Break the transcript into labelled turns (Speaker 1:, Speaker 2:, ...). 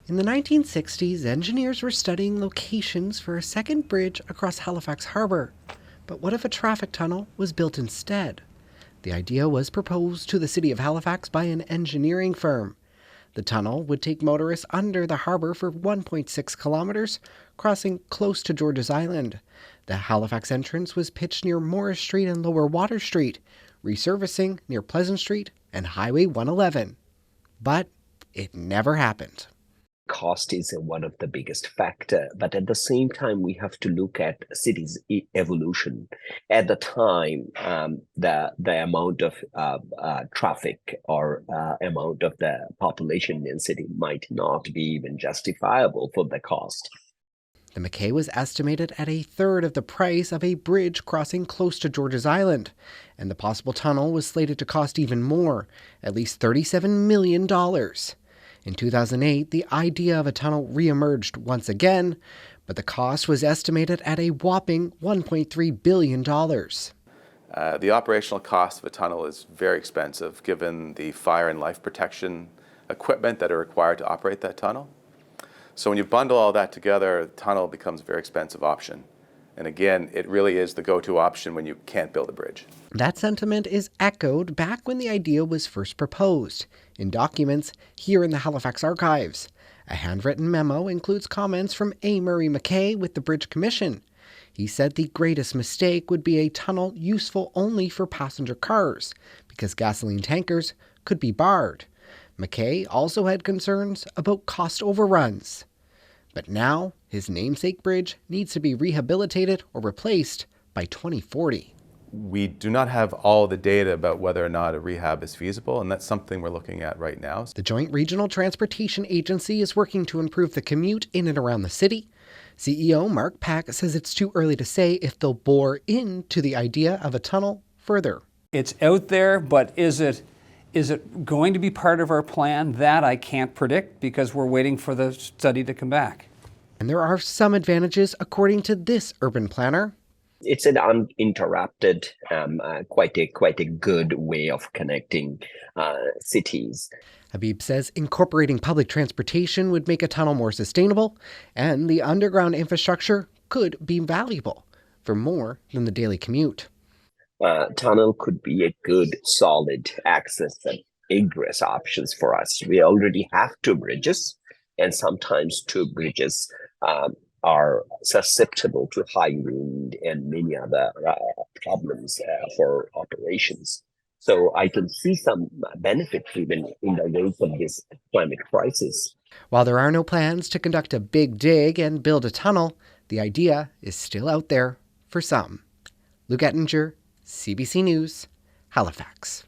Speaker 1: In the 1960s, engineers were studying locations for a second bridge across Halifax Harbour. But what if a traffic tunnel was built instead? The idea was proposed to the city of Halifax by an engineering firm. The tunnel would take motorists under the harbour for 1.6 kilometres, crossing close to George's Island. The Halifax entrance was pitched near Morris Street and Lower Water Street, resurfacing near Pleasant Street and Highway 111. But it never happened.
Speaker 2: Cost is one of the biggest factor, but at the same time, we have to look at city's evolution. At the time, the amount of traffic or amount of the population density might not be even justifiable for the cost.
Speaker 1: The MacKay was estimated at a third of the price of a bridge crossing close to George's Island, and the possible tunnel was slated to cost even more, at least $37 million. In 2008, the idea of a tunnel re-emerged once again, but the cost was estimated at a whopping $1.3 billion.
Speaker 3: The operational cost of a tunnel is very expensive given the fire and life protection equipment that are required to operate that tunnel. So when you bundle all that together, the tunnel becomes a very expensive option. And again, it really is the go-to option when you can't build a bridge.
Speaker 1: That sentiment is echoed back when the idea was first proposed, in documents here in the Halifax archives. A handwritten memo includes comments from A. Murray MacKay with the Bridge Commission. He said the greatest mistake would be a tunnel useful only for passenger cars, because gasoline tankers could be barred. MacKay also had concerns about cost overruns. But now, his namesake bridge needs to be rehabilitated or replaced by 2040.
Speaker 3: We do not have all the data about whether or not a rehab is feasible, and that's something we're looking at right now.
Speaker 1: The Joint Regional Transportation Agency is working to improve the commute in and around the city. CEO Mark Pack says it's too early to say if they'll bore into the idea of a tunnel further.
Speaker 4: It's out there, but is it going to be part of our plan? That I can't predict because we're waiting for the study to come back.
Speaker 1: And there are some advantages according to this urban planner.
Speaker 2: It's an uninterrupted, quite a good way of connecting cities.
Speaker 1: Habib says incorporating public transportation would make a tunnel more sustainable, and the underground infrastructure could be valuable for more than the daily commute.
Speaker 2: Tunnel could be a good, solid access and egress options for us. We already have two bridges, and sometimes two bridges are susceptible to high wind and many other problems for operations. So I can see some benefits even in the wake of this climate crisis.
Speaker 1: While there are no plans to conduct a big dig and build a tunnel, the idea is still out there for some. Luke Ettinger, CBC News, Halifax.